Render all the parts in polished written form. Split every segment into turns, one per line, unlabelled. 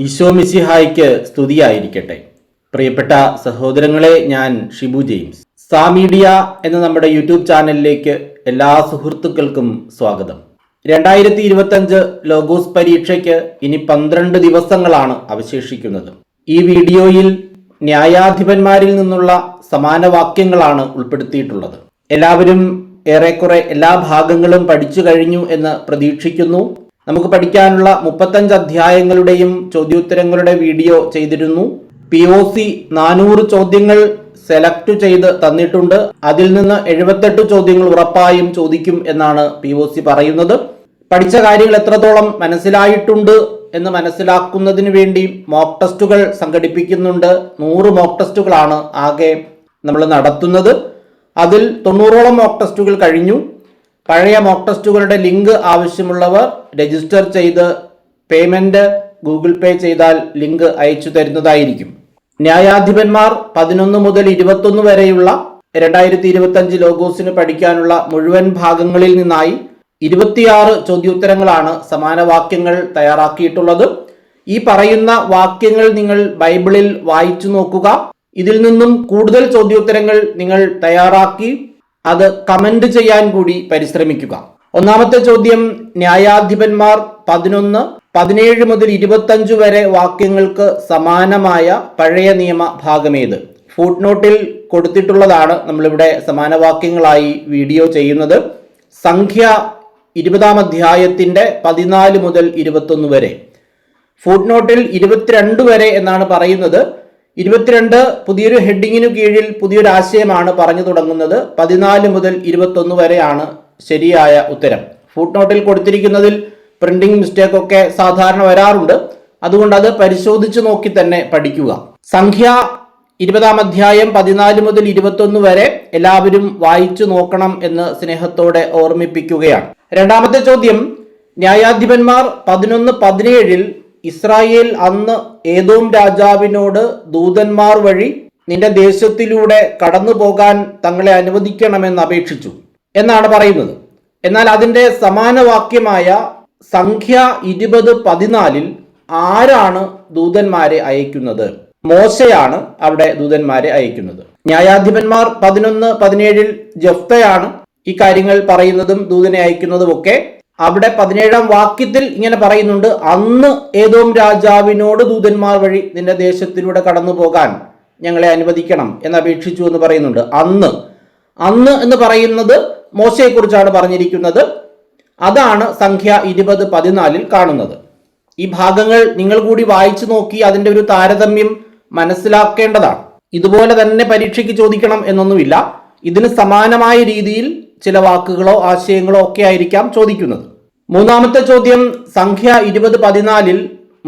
ഈശോ മിശിഹായ്ക്ക് സ്തുതിയായിരിക്കട്ടെ. പ്രിയപ്പെട്ട സഹോദരങ്ങളെ, ഞാൻ ഷിബു ജെയിംസ്. സാമീഡിയ എന്ന നമ്മുടെ യൂട്യൂബ് ചാനലിലേക്ക് എല്ലാ സുഹൃത്തുക്കൾക്കും സ്വാഗതം. 2025 ലോഗോസ് പരീക്ഷയ്ക്ക് ഇനി 12 ദിവസങ്ങളാണ് അവശേഷിക്കുന്നത്. ഈ വീഡിയോയിൽ ന്യായാധിപന്മാരിൽ നിന്നുള്ള സമാന വാക്യങ്ങളാണ് ഉൾപ്പെടുത്തിയിട്ടുള്ളത്. എല്ലാവരും ഏറെക്കുറെ എല്ലാ ഭാഗങ്ങളും പഠിച്ചു കഴിഞ്ഞു എന്ന് പ്രതീക്ഷിക്കുന്നു. നമുക്ക് പഠിക്കാനുള്ള 35 അധ്യായങ്ങളുടെയും ചോദ്യോത്തരങ്ങളുടെ വീഡിയോ ചെയ്തിരുന്നു. POC 400 ചോദ്യങ്ങൾ സെലക്ട് ചെയ്ത് തന്നിട്ടുണ്ട്. അതിൽ നിന്ന് 78 ചോദ്യങ്ങൾ ഉറപ്പായും ചോദിക്കും എന്നാണ് POC പറയുന്നത്. പഠിച്ച കാര്യങ്ങൾ എത്രത്തോളം മനസ്സിലായിട്ടുണ്ട് എന്ന് മനസ്സിലാക്കുന്നതിന് വേണ്ടി മോക്ക് ടെസ്റ്റുകൾ സംഘടിപ്പിക്കുന്നുണ്ട്. 100 മോക്ക് ടെസ്റ്റുകളാണ് ആകെ നമ്മൾ നടത്തുന്നത്. അതിൽ 90ഓളം മോക്ക് ടെസ്റ്റുകൾ കഴിഞ്ഞു. പഴയ മോക്ക് ടെസ്റ്റുകളുടെ ലിങ്ക് ആവശ്യമുള്ളവർ രജിസ്റ്റർ ചെയ്ത് പേയ്മെന്റ് ഗൂഗിൾ പേ ചെയ്താൽ ലിങ്ക് അയച്ചു തരുന്നതായിരിക്കും. ന്യായാധിപന്മാർ 11 മുതൽ 21 വരെയുള്ള 2025 ലോഗോസിന് പഠിക്കാനുള്ള മുഴുവൻ ഭാഗങ്ങളിൽ നിന്നായി 26 ചോദ്യോത്തരങ്ങളാണ് സമാന വാക്യങ്ങൾ തയ്യാറാക്കിയിട്ടുള്ളത്. ഈ പറയുന്ന വാക്യങ്ങൾ നിങ്ങൾ ബൈബിളിൽ വായിച്ചു നോക്കുക. ഇതിൽ നിന്നും കൂടുതൽ ചോദ്യോത്തരങ്ങൾ നിങ്ങൾ തയ്യാറാക്കി അത് കമന്റ് ചെയ്യാൻ കൂടി പരിശ്രമിക്കുക. ഒന്നാമത്തെ ചോദ്യം, ന്യായാധിപന്മാർ 11, 17 മുതൽ 25 വരെ വാക്യങ്ങൾക്ക് സമാനമായ പഴയ നിയമ ഭാഗമേത്? ഫുട് നോട്ടിൽ കൊടുത്തിട്ടുള്ളതാണ്. നമ്മളിവിടെ സമാന വാക്യങ്ങളായി വീഡിയോ ചെയ്യുന്നത്. സംഖ്യ 20-ാം അധ്യായത്തിന്റെ 14 മുതൽ 21 വരെ. ഫുട് നോട്ടിൽ 22 വരെ എന്നാണ് പറയുന്നത്. 22 പുതിയൊരു ഹെഡിങ്ങിനു കീഴിൽ പുതിയൊരു ആശയമാണ് പറഞ്ഞു തുടങ്ങുന്നത്. 14 മുതൽ 21 വരെയാണ് ശരിയായ ഉത്തരം. ഫുട് നോട്ടിൽ കൊടുത്തിരിക്കുന്നതിൽ പ്രിന്റിംഗ് മിസ്റ്റേക്ക് ഒക്കെ സാധാരണ വരാറുണ്ട്. അതുകൊണ്ട് അത് പരിശോധിച്ച് നോക്കി തന്നെ പഠിക്കുക. സംഖ്യ 20-ാം അധ്യായം 14 മുതൽ 21 വരെ എല്ലാവരും വായിച്ചു നോക്കണം എന്ന് സ്നേഹത്തോടെ ഓർമ്മിപ്പിക്കുകയാണ്. രണ്ടാമത്തെ ചോദ്യം, ന്യായാധിപന്മാർ 11-17 ഇസ്രായേൽ അന്ന് ഏദോം രാജാവിനോട് ദൂതന്മാർ വഴി നിന്റെ ദേശത്തിലൂടെ കടന്നു പോകാൻ തങ്ങളെ അനുവദിക്കണമെന്ന് അപേക്ഷിച്ചു എന്നാണ് പറയുന്നത്. എന്നാൽ അതിന്റെ സമാന വാക്യമായ സംഖ്യ 20-14 ആരാണ് ദൂതന്മാരെ അയക്കുന്നത്? മോശയാണ് അവിടെ ദൂതന്മാരെ അയക്കുന്നത്. ന്യായാധിപന്മാർ 11-17 ജെഫ്തയാണ് ഈ കാര്യങ്ങൾ പറയുന്നതും ദൂതനെ അയക്കുന്നതും ഒക്കെ. അവിടെ 17-ാം വാക്യത്തിൽ ഇങ്ങനെ പറയുന്നുണ്ട്, അന്ന് ഏദോം രാജാവിനോട് ദൂതന്മാർ വഴി നിന്റെ ദേശത്തിലൂടെ കടന്നു പോകാൻ ഞങ്ങളെ അനുവദിക്കണം എന്ന് അപേക്ഷിച്ചു എന്ന് പറയുന്നുണ്ട്. അന്ന് എന്ന് പറയുന്നത് മോശയെക്കുറിച്ചാണ് പറഞ്ഞിരിക്കുന്നത്. അതാണ് സംഖ്യ 20-14 കാണുന്നത്. ഈ ഭാഗങ്ങൾ നിങ്ങൾ കൂടി വായിച്ചു നോക്കി അതിന്റെ ഒരു താരതമ്യം മനസ്സിലാക്കേണ്ടതാണ്. ഇതുപോലെ തന്നെ പരീക്ഷയ്ക്ക് ചോദിക്കണം എന്നൊന്നുമില്ല. ഇതിന് സമാനമായ രീതിയിൽ ചില വാക്കുകളോ ആശയങ്ങളോ ഒക്കെ ആയിരിക്കാം ചോദിക്കുന്നത്. മൂന്നാമത്തെ ചോദ്യം, സംഖ്യ 20-14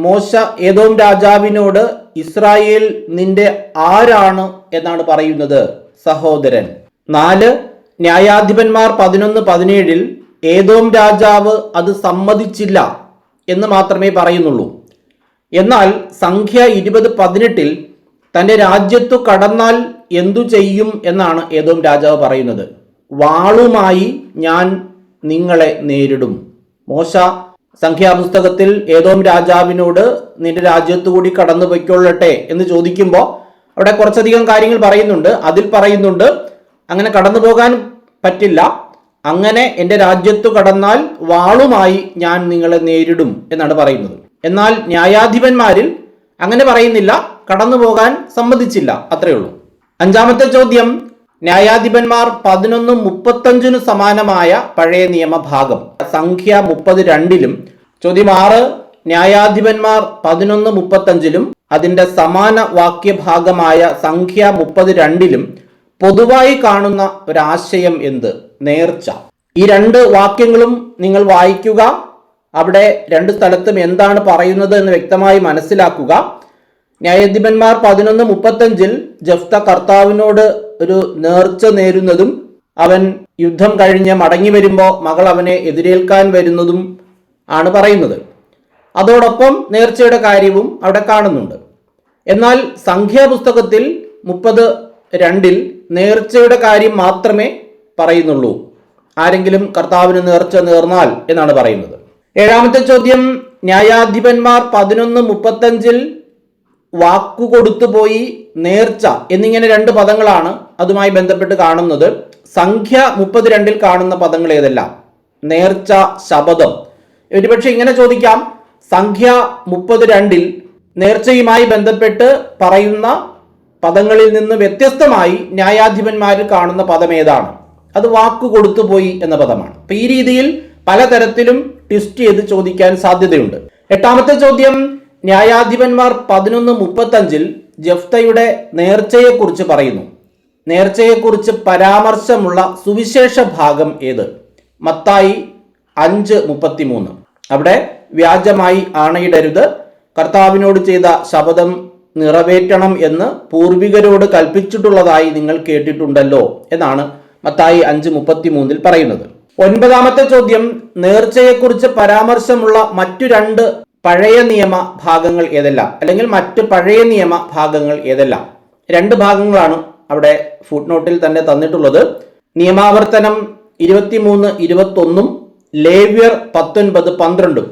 മോശ ഏദോം രാജാവിനോട് ഇസ്രായേൽ നിന്റെ ആരാണ് എന്നാണ് പറയുന്നത്? സഹോദരൻ. 4, ന്യായാധിപന്മാർ 11-17 ഏദോം രാജാവ് അത് സമ്മതിച്ചില്ല എന്ന് മാത്രമേ പറയുന്നുള്ളൂ. എന്നാൽ സംഖ്യ 20-18 തന്റെ രാജ്യത്തു കടന്നാൽ എന്തു ചെയ്യും എന്നാണ് ഏദോം രാജാവ് പറയുന്നത്. വാളുമായി ഞാൻ നിങ്ങളെ നേരിടും. മോശ സംഖ്യാപുസ്തകത്തിൽ ഏദോം രാജാവിനോട് നിന്റെ രാജ്യത്തു കൂടി കടന്നു പൊയ്ക്കൊള്ളട്ടെ എന്ന് ചോദിക്കുമ്പോൾ അവിടെ കുറച്ചധികം കാര്യങ്ങൾ പറയുന്നുണ്ട്. അതിൽ പറയുന്നുണ്ട്, അങ്ങനെ കടന്നു പോകാൻ പറ്റില്ല, അങ്ങനെ എൻ്റെ രാജ്യത്തു കടന്നാൽ വാളുമായി ഞാൻ നിങ്ങളെ നേരിടും എന്നാണ് പറയുന്നത്. എന്നാൽ ന്യായാധിപന്മാരിൽ അങ്ങനെ പറയുന്നില്ല, കടന്നു പോകാൻ സമ്മതിച്ചില്ല, അത്രയേ ഉള്ളൂ. അഞ്ചാമത്തെ ചോദ്യം, ന്യായാധിപന്മാർ 11-35 സമാനമായ പഴയ നിയമഭാഗം. സംഖ്യ 32 ചോദ്യം 6, ന്യായാധിപന്മാർ 11-35 അതിന്റെ സമാന വാക്യഭാഗമായ സംഖ്യ 32 പൊതുവായി കാണുന്ന ഒരാശയം എന്ത്? നേർച്ച. ഈ 2 വാക്യങ്ങളും നിങ്ങൾ വായിക്കുക. അവിടെ 2 സ്ഥലത്തും എന്താണ് പറയുന്നത് എന്ന് വ്യക്തമായി മനസ്സിലാക്കുക. ന്യായാധിപന്മാർ 11-35 ജെഫ്ത കർത്താവിനോട് ഒരു നേർച്ച നേരുന്നതും അവൻ യുദ്ധം കഴിഞ്ഞ് മടങ്ങി വരുമ്പോൾ മകൾ അവനെ എതിരേൽക്കാൻ വരുന്നതും ആണ് പറയുന്നത്. അതോടൊപ്പം നേർച്ചയുടെ കാര്യവും അവിടെ കാണുന്നുണ്ട്. എന്നാൽ സംഖ്യാപുസ്തകത്തിൽ 32 നേർച്ചയുടെ കാര്യം മാത്രമേ പറയുന്നുള്ളൂ. ആരെങ്കിലും കർത്താവിന് നേർച്ച നേർന്നാൽ എന്നാണ് പറയുന്നത്. ഏഴാമത്തെ ചോദ്യം, ന്യായാധിപന്മാർ 11:35 വാക്കുകൊടുത്തുപോയി, നേർച്ച എന്നിങ്ങനെ രണ്ട് പദങ്ങളാണ് അതുമായി ബന്ധപ്പെട്ട് കാണുന്നത്. സംഖ്യ 32 കാണുന്ന പദങ്ങൾ ഏതെല്ലാം? നേർച്ച, ശപഥം. ഒരുപക്ഷെ ഇങ്ങനെ ചോദിക്കാം, സംഖ്യ 32 നേർച്ചയുമായി ബന്ധപ്പെട്ട് പറയുന്ന പദങ്ങളിൽ നിന്ന് വ്യത്യസ്തമായി ന്യായാധിപന്മാരിൽ കാണുന്ന പദം ഏതാണ്? അത് വാക്കുകൊടുത്തുപോയി എന്ന പദമാണ്. അപ്പൊ ഈ രീതിയിൽ പലതരത്തിലും ട്വിസ്റ്റ് ചെയ്ത് ചോദിക്കാൻ സാധ്യതയുണ്ട്. എട്ടാമത്തെ ചോദ്യം, ന്യായാധിപന്മാർ 11:35 ജെഫ്തയുടെ നേർച്ചയെക്കുറിച്ച് പറയുന്നു. നേർച്ചയെക്കുറിച്ച് പരാമർശമുള്ള സുവിശേഷ ഭാഗം ഏത്? മത്തായി 5:33. അവിടെ വ്യാജമായി ആണയിടരുത്, കർത്താവിനോട് ചെയ്ത ശപഥം നിറവേറ്റണം എന്ന് പൂർവികരോട് കൽപ്പിച്ചിട്ടുള്ളതായി നിങ്ങൾ കേട്ടിട്ടുണ്ടല്ലോ എന്നാണ് മത്തായി 5:33 പറയുന്നത്. ഒൻപതാമത്തെ ചോദ്യം, നേർച്ചയെക്കുറിച്ച് പരാമർശമുള്ള മറ്റു രണ്ട് പഴയ നിയമ ഭാഗങ്ങൾ ഏതെല്ലാം? അല്ലെങ്കിൽ മറ്റ് പഴയ നിയമ ഭാഗങ്ങൾ ഏതെല്ലാം? രണ്ട് ഭാഗങ്ങളാണ് അവിടെ ഫുട്നോട്ടിൽ തന്നെ തന്നിട്ടുള്ളത്. നിയമാവർത്തനം 23:21 ലേവ്യർ 19:12.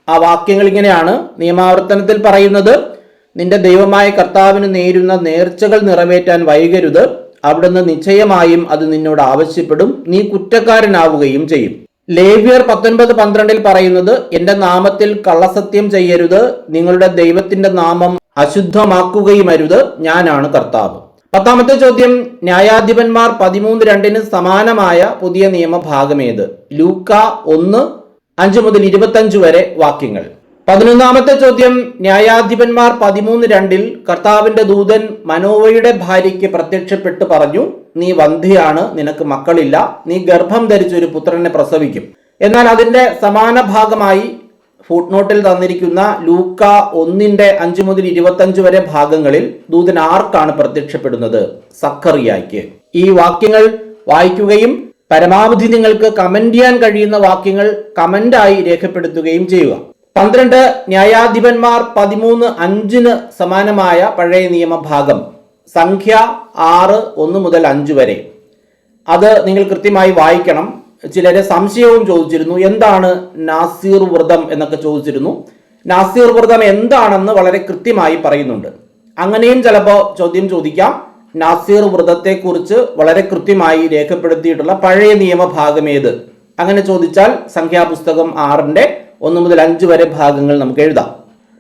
ആ വാക്യങ്ങൾ ഇങ്ങനെയാണ്. നിയമാവർത്തനത്തിൽ പറയുന്നത്, നിന്റെ ദൈവമായ കർത്താവിന് നേരുന്ന നേർച്ചകൾ നിറവേറ്റാൻ വൈകരുത്, അവിടുന്ന് നിശ്ചയമായും അത് നിന്നോട് ആവശ്യപ്പെടും, നീ കുറ്റക്കാരനാവുകയും ചെയ്യും. ലേവ്യർ 19:12 പറയുന്നത്, എന്റെ നാമത്തിൽ കള്ളസത്യം ചെയ്യരുത്, നിങ്ങളുടെ ദൈവത്തിന്റെ നാമം അശുദ്ധമാക്കുകയും അരുത്, ഞാനാണ് കർത്താവ്. പത്താമത്തെ ചോദ്യം, ന്യായാധിപന്മാർ 13:2 സമാനമായ പുതിയ നിയമഭാഗം ഏത്? ലൂക്ക 1:5-25 വരെ വാക്യങ്ങൾ. 11ാമത്തെ ചോദ്യം, ന്യായാധിപന്മാർ 13:2 കർത്താവിന്റെ ദൂതൻ മനോവയുടെ ഭാര്യയ്ക്ക് പ്രത്യക്ഷപ്പെട്ട് പറഞ്ഞു, നീ വന്ധ്യയാണ്, നിനക്ക് മക്കളില്ല, നീ ഗർഭം ധരിച്ചൊരു പുത്രനെ പ്രസവിക്കും. എന്നാൽ അതിന്റെ സമാന ഭാഗമായി ഫുട്നോട്ടിൽ തന്നിരിക്കുന്ന ലൂക്ക 1:5-25 വരെ ഭാഗങ്ങളിൽ ദൂതൻ ആർക്കാണ് പ്രത്യക്ഷപ്പെടുന്നത്? സക്കറിയായ്ക്ക്. ഈ വാക്യങ്ങൾ വായിക്കുകയും പരമാവധി നിങ്ങൾക്ക് കമന്റ് ചെയ്യാൻ കഴിയുന്ന വാക്യങ്ങൾ കമന്റായി രേഖപ്പെടുത്തുകയും ചെയ്യുക. 12, ന്യായാധിപന്മാർ 13:5 സമാനമായ പഴയ നിയമഭാഗം. സംഖ്യ 6:1-5 വരെ. അത് നിങ്ങൾ കൃത്യമായി വായിക്കണം. ചിലരെ സംശയവും ചോദിച്ചിരുന്നു, എന്താണ് നാസീർ വ്രതം എന്നൊക്കെ ചോദിച്ചിരുന്നു. നാസീർ വ്രതം എന്താണെന്ന് വളരെ കൃത്യമായി പറയുന്നുണ്ട്. അങ്ങനെയും ചിലപ്പോൾ ചോദ്യം ചോദിക്കാം, നാസീർ വ്രതത്തെക്കുറിച്ച് വളരെ കൃത്യമായി രേഖപ്പെടുത്തിയിട്ടുള്ള പഴയ നിയമഭാഗം ഏത്? അങ്ങനെ ചോദിച്ചാൽ സംഖ്യാപുസ്തകം 6:1-5 വരെ ഭാഗങ്ങൾ നമുക്ക് എഴുതാം.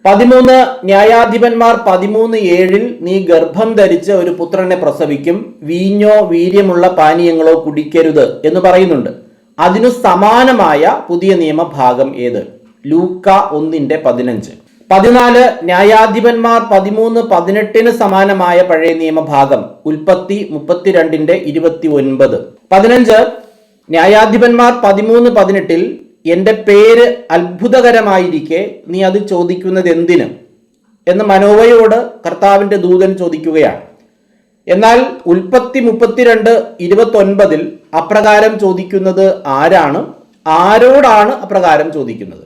13, ന്യായാധിപന്മാർ 13:7 നീ ഗർഭം ധരിച്ച് ഒരു പുത്രനെ പ്രസവിക്കും, വീഞ്ഞോ വീര്യമുള്ള പാനീയങ്ങളോ കുടിക്കരുത് എന്ന് പറയുന്നുണ്ട്. അതിനു സമാനമായ പുതിയ നിയമഭാഗം ഏത്? ലൂക്ക 1:15. 14, ന്യായാധിപന്മാർ 13:18 സമാനമായ പഴയ നിയമഭാഗം. ഉൽപ്പത്തി 32:29. 15, ന്യായാധിപന്മാർ 13:18 എന്റെ പേര് അത്ഭുതകരമായിരിക്കെ നീ അത് ചോദിക്കുന്നത് എന്തിന് എന്ന് മനോവയോട് കർത്താവിന്റെ ദൂതൻ ചോദിക്കുകയാണ്. എന്നാൽ ഉൽപ്പത്തി 32:29 അപ്രകാരം ചോദിക്കുന്നത് ആരാണ്? ആരോടാണ് അപ്രകാരം ചോദിക്കുന്നത്?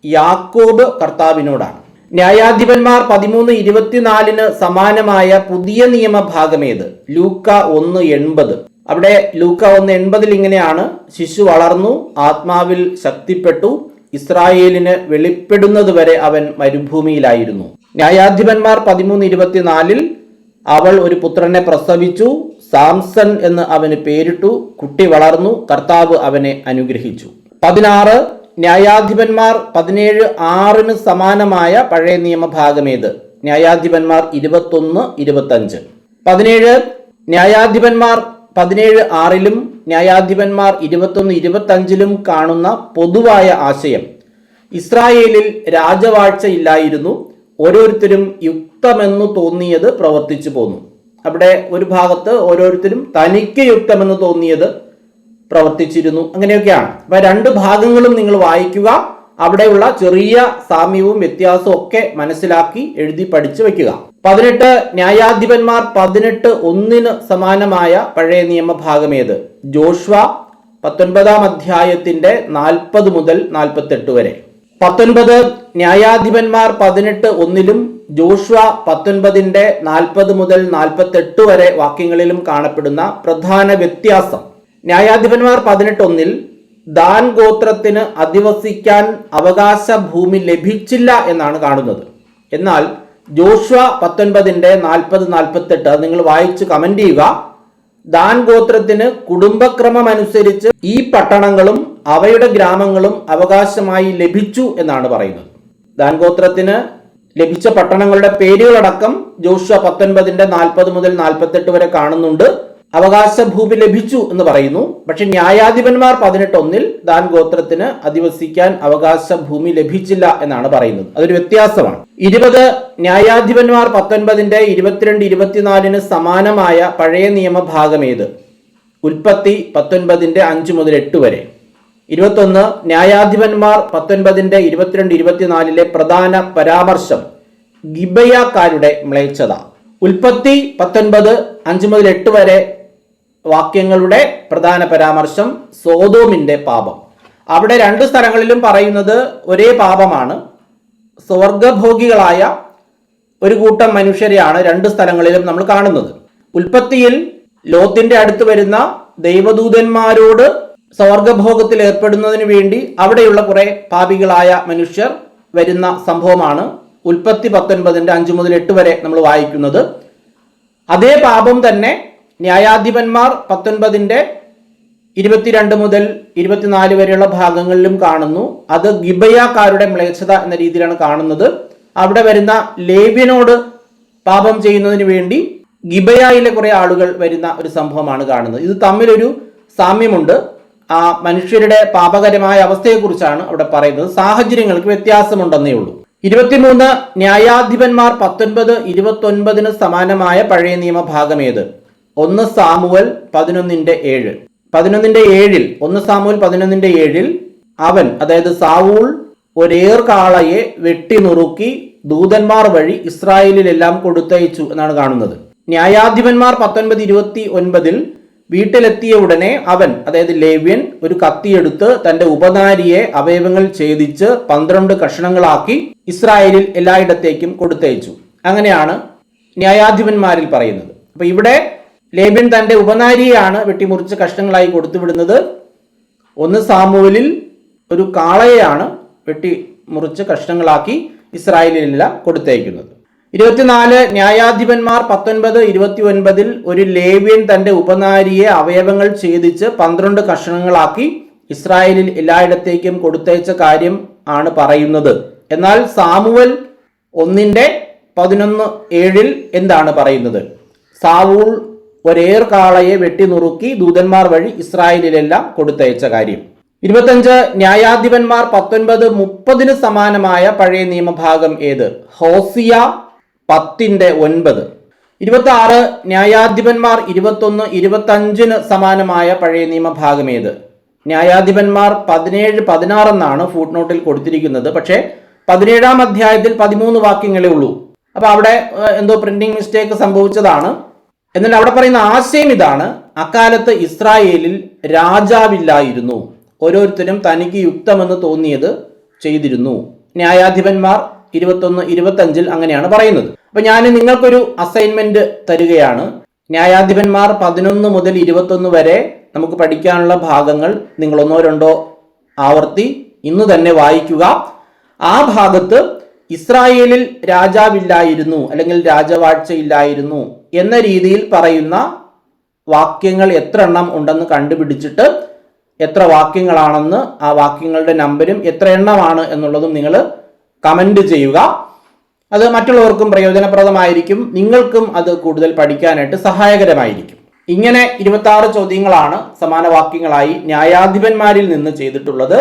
യാക്കോബ് കർത്താവിനോടാണ്. ന്യായാധിപന്മാർ 13:24 സമാനമായ പുതിയ നിയമഭാഗം ഏത്? ലൂക്ക 1:80. അവിടെ ലൂക്ക 1:80 ഇങ്ങനെയാണ്, ശിശു വളർന്നു, ആത്മാവിൽ ശക്തിപ്പെട്ടു, ഇസ്രായേലിന് വെളിപ്പെടുന്നത് വരെ അവൻ മരുഭൂമിയിലായിരുന്നു. ന്യായാധിപന്മാർ 13:24 അവൾ ഒരു പുത്രനെ പ്രസവിച്ചു, സാംസൺ എന്ന് അവന് പേരിട്ടു, കുട്ടി വളർന്നു, കർത്താവ് അവനെ അനുഗ്രഹിച്ചു. 16, ന്യായാധിപന്മാർ 17:6 സമാനമായ പഴയ നിയമഭാഗം ഏത്? ന്യായാധിപന്മാർ 21:25. 17, ന്യായാധിപന്മാർ 17:6 ന്യായാധിപന്മാർ 21:25 കാണുന്ന പൊതുവായ ആശയം, ഇസ്രായേലിൽ രാജവാഴ്ച ഇല്ലായിരുന്നു, ഓരോരുത്തരും യുക്തമെന്നു തോന്നിയത് പ്രവർത്തിച്ചു പോന്നു. അവിടെ ഒരു ഭാഗത്ത് ഓരോരുത്തരും തനിക്ക് യുക്തമെന്ന് തോന്നിയത് പ്രവർത്തിച്ചിരുന്നു, അങ്ങനെയൊക്കെയാണ്. അപ്പൊ രണ്ട് ഭാഗങ്ങളും നിങ്ങൾ വായിക്കുക, അവിടെയുള്ള ചെറിയ സാമ്യവും വ്യത്യാസവും ഒക്കെ മനസ്സിലാക്കി എഴുതി പഠിച്ചു വെക്കുക. 18, ന്യായാധിപന്മാർ 18:1 സമാനമായ പഴയ നിയമഭാഗം ഏത്? ജോഷ്വ 19-ാം അധ്യായത്തിന്റെ 40-48 വരെ. 19, ന്യായാധിപന്മാർ 18:1 ജോഷ്വ 19-ന്റെ 40-48 വരെ വാക്യങ്ങളിലും കാണപ്പെടുന്ന പ്രധാന വ്യത്യാസം. ന്യായാധിപന്മാർ 18:1 ദാൻ ഗോത്രത്തിന് അധിവസിക്കാൻ അവകാശ ഭൂമി ലഭിച്ചില്ല എന്നാണ് കാണുന്നത്. എന്നാൽ ജോഷുവ 19-ന്റെ 40-48 നിങ്ങൾ വായിച്ച് കമന്റ് ചെയ്യുക. ദാൻ ഗോത്രത്തിന് കുടുംബക്രമം അനുസരിച്ച് ഈ പട്ടണങ്ങളും അവയുടെ ഗ്രാമങ്ങളും അവകാശമായി ലഭിച്ചു എന്നാണ് പറയുന്നത്. ദാൻ ഗോത്രത്തിന് ലഭിച്ച പട്ടണങ്ങളുടെ പേരുകളടക്കം ജോഷുവ 19-ന്റെ 40 മുതൽ 48 വരെ കാണുന്നുണ്ട്. അവകാശ ഭൂമി ലഭിച്ചു എന്ന് പറയുന്നു. പക്ഷെ ന്യായാധിപന്മാർ 18:1 ദാൻ ഗോത്രത്തിന് അധിവസിക്കാൻ അവകാശ ഭൂമി ലഭിച്ചില്ല എന്നാണ് പറയുന്നത്. അതൊരു വ്യത്യാസമാണ്. 20 ന്യായാധിപന്മാർ 19-ന്റെ 22-24 സമാനമായ പഴയ നിയമഭാഗം ഏത്? ഉൽപ്പത്തി 19-ന്റെ 5 മുതൽ 8 വരെ. 21 ന്യായാധിപന്മാർ 19-ന്റെ 22-24 പ്രധാന പരാമർശം ഗിബയാക്കാരുടെ മ്ലേച്ഛത. ഉൽപ്പത്തി 19 5 മുതൽ 8 വരെ വാക്യങ്ങളുടെ പ്രധാന പരാമർശം സോതോമിന്റെ പാപം. അവിടെ 2 സ്ഥലങ്ങളിലും പറയുന്നത് ഒരേ പാപമാണ്. സ്വർഗഭോഗികളായ ഒരു കൂട്ടം മനുഷ്യരെയാണ് 2 സ്ഥലങ്ങളിലും നമ്മൾ കാണുന്നത്. ഉൽപ്പത്തിയിൽ ലോത്തിന്റെ അടുത്ത് വരുന്ന ദൈവദൂതന്മാരോട് സ്വർഗഭോഗത്തിൽ ഏർപ്പെടുന്നതിന് വേണ്ടി അവിടെയുള്ള കുറെ പാപികളായ മനുഷ്യർ വരുന്ന സംഭവമാണ് ഉൽപ്പത്തി 19-ന്റെ 5 മുതൽ 8 വരെ നമ്മൾ വായിക്കുന്നത്. അതേ പാപം തന്നെ ന്യായാധിപന്മാർ 19-ന്റെ 22 മുതൽ 24 വരെയുള്ള ഭാഗങ്ങളിലും കാണുന്നു. അത് ഗിബയാക്കാരുടെ മ്ലേച്ഛത എന്ന രീതിയിലാണ് കാണുന്നത്. അവിടെ വരുന്ന ലേവ്യനോട് പാപം ചെയ്യുന്നതിന് വേണ്ടി ഗിബയായിലെ കുറെ ആളുകൾ വരുന്ന ഒരു സംഭവമാണ് കാണുന്നത്. ഇത് തമ്മിലൊരു സാമ്യമുണ്ട്. ആ മനുഷ്യരുടെ പാപകരമായ അവസ്ഥയെക്കുറിച്ചാണ് അവിടെ പറയുന്നത്. സാഹചര്യങ്ങൾക്ക് വ്യത്യാസമുണ്ടെന്നേ ഉള്ളൂ. 23 ന്യായാധിപന്മാർ 19-29 സമാനമായ പഴയ നിയമഭാഗം ഏത്? 1 സാമുവൽ 11:7. 11:7 1 സാമുവൽ 11:7 അവൻ, അതായത് സാവൂൾ, ഒരേർ കാളയെ വെട്ടി നുറുക്കി ദൂതന്മാർ വഴി ഇസ്രായേലിലെല്ലാം കൊടുത്തയച്ചു എന്നാണ് കാണുന്നത്. ന്യായാധിപന്മാർ 19:29 വീട്ടിലെത്തിയ ഉടനെ അവൻ, അതായത് ലേവ്യൻ, ഒരു കത്തിയെടുത്ത് തന്റെ ഉപനാരിയെ അവയവങ്ങൾ ഛേദിച്ച് 12 കഷണങ്ങളാക്കി ഇസ്രായേലിൽ എല്ലായിടത്തേക്കും കൊടുത്തയച്ചു. അങ്ങനെയാണ് ന്യായാധിപന്മാരിൽ പറയുന്നത്. അപ്പൊ ഇവിടെ ലേവ്യൻ തന്റെ ഉപനാരിയെയാണ് വെട്ടിമുറിച്ച് കഷ്ണങ്ങളായി കൊടുത്തു വിടുന്നത്. 1 സാമുവലിൽ ഒരു കാളയെയാണ് വെട്ടിമുറിച്ച് കഷ്ണങ്ങളാക്കി ഇസ്രായേലിലെല്ലാം കൊടുത്തയക്കുന്നത്. 24 ന്യായാധിപന്മാർ 19-29 ഒരു ലേവ്യൻ തന്റെ ഉപനാരിയെ അവയവങ്ങൾ ഛേദിച്ച് 12 കഷണങ്ങളാക്കി ഇസ്രായേലിൽ എല്ലായിടത്തേക്കും കൊടുത്തയച്ച കാര്യം ആണ് പറയുന്നത്. എന്നാൽ സാമുവൽ 1:11 എന്താണ് പറയുന്നത്? സാവൂൾ ഒരേർ കാളയെ വെട്ടി നുറുക്കി ദൂതന്മാർ വഴി ഇസ്രായേലിലെല്ലാം കൊടുത്തയച്ച കാര്യം. 25 ന്യായാധിപന്മാർ 19-30 സമാനമായ പഴയ നിയമഭാഗം ഏത്? ഹോസിയ 10:9. 26 ന്യായാധിപന്മാർ 21-25 സമാനമായ പഴയ നിയമഭാഗം ഏത്? ന്യായാധിപന്മാർ 17-16 എന്നാണ് ഫുട് നോട്ടിൽ കൊടുത്തിരിക്കുന്നത്. പക്ഷേ 17-ാം അധ്യായത്തിൽ 13 വാക്യങ്ങളേ ഉള്ളൂ. അപ്പൊ അവിടെ എന്തോ പ്രിന്റിംഗ് മിസ്റ്റേക്ക് സംഭവിച്ചതാണ്. എന്നാൽ അവിടെ പറയുന്ന ആശയം ഇതാണ്: അക്കാലത്ത് ഇസ്രായേലിൽ രാജാവില്ലായിരുന്നു, ഓരോരുത്തരും തനിക്ക് യുക്തമെന്ന് തോന്നിയത് ചെയ്തിരുന്നു. ന്യായാധിപന്മാർ 21-25 അങ്ങനെയാണ് പറയുന്നത്. അപ്പൊ ഞാൻ നിങ്ങൾക്കൊരു അസൈൻമെന്റ് തരികയാണ്. ന്യായാധിപന്മാർ 11 മുതൽ 21 വരെ നമുക്ക് പഠിക്കാനുള്ള ഭാഗങ്ങൾ നിങ്ങൾ 1-2 ആവർത്തി ഇന്ന് തന്നെ വായിക്കുക. ആ ഭാഗത്ത് ഇസ്രായേലിൽ രാജാവില്ലായിരുന്നു അല്ലെങ്കിൽ രാജവാഴ്ച ഇല്ലായിരുന്നു എന്ന രീതിയിൽ പറയുന്ന വാക്യങ്ങൾ എത്ര എണ്ണം ഉണ്ടെന്ന് കണ്ടുപിടിച്ചിട്ട് എത്ര വാക്യങ്ങളാണെന്ന്, ആ വാക്യങ്ങളുടെ നമ്പരും എത്ര എണ്ണമാണ് എന്നുള്ളതും നിങ്ങൾ കമന്റ് ചെയ്യുക. അത് മറ്റുള്ളവർക്കും പ്രയോജനപ്രദമായിരിക്കും, നിങ്ങൾക്കും അത് കൂടുതൽ പഠിക്കാനായിട്ട് സഹായകരമായിരിക്കും. ഇങ്ങനെ 26 ചോദ്യങ്ങളാണ് സമാന വാക്യങ്ങളായി ന്യായാധിപന്മാരിൽ നിന്ന് ചെയ്തിട്ടുള്ളത്.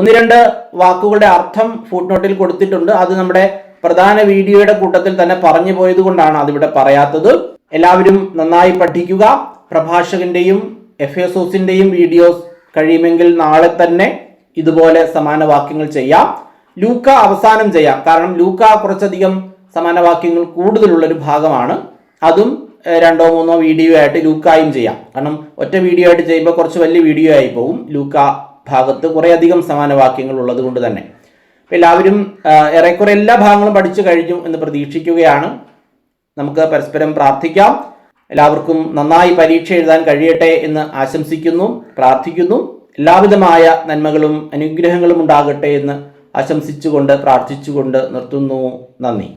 1-2 വാക്കുകളുടെ അർത്ഥം ഫുട് നോട്ടിൽ കൊടുത്തിട്ടുണ്ട്. അത് നമ്മുടെ പ്രധാന വീഡിയോയുടെ കൂട്ടത്തിൽ തന്നെ പറഞ്ഞു പോയത് കൊണ്ടാണ് അതിവിടെ പറയാത്തത്. എല്ലാവരും നന്നായി പഠിക്കുക. പ്രഭാഷകന്റെയും എഫേസോസിന്റെയും വീഡിയോസ് കഴിയുമെങ്കിൽ നാളെ തന്നെ ഇതുപോലെ സമാന വാക്യങ്ങൾ ചെയ്യാം. ലൂക്ക അവസാനം ചെയ്യാം, കാരണം ലൂക്ക കുറച്ചധികം സമാന വാക്യങ്ങൾ കൂടുതലുള്ളൊരു ഭാഗമാണ്. അതും 2-3 വീഡിയോ ആയിട്ട് ലൂക്കായും ചെയ്യാം. കാരണം ഒറ്റ വീഡിയോ ആയിട്ട് ചെയ്യുമ്പോൾ കുറച്ച് വലിയ വീഡിയോ ആയി പോകും. ലൂക്ക ഭാഗത്ത് കുറേ അധികം സമാന വാക്യങ്ങൾ ഉള്ളത് കൊണ്ട് തന്നെ. അപ്പം എല്ലാവരും ഏറെക്കുറെ എല്ലാ ഭാഗങ്ങളും പഠിച്ചു കഴിഞ്ഞു എന്ന് പ്രതീക്ഷിക്കുകയാണ്. നമുക്ക് പരസ്പരം പ്രാർത്ഥിക്കാം. എല്ലാവർക്കും നന്നായി പരീക്ഷ എഴുതാൻ കഴിയട്ടെ എന്ന് ആശംസിക്കുന്നു, പ്രാർത്ഥിക്കുന്നു. എല്ലാവിധമായ നന്മകളും അനുഗ്രഹങ്ങളും ഉണ്ടാകട്ടെ എന്ന് ആശംസിച്ചുകൊണ്ട് പ്രാർത്ഥിച്ചുകൊണ്ട് നിർത്തുന്നു. നന്ദി.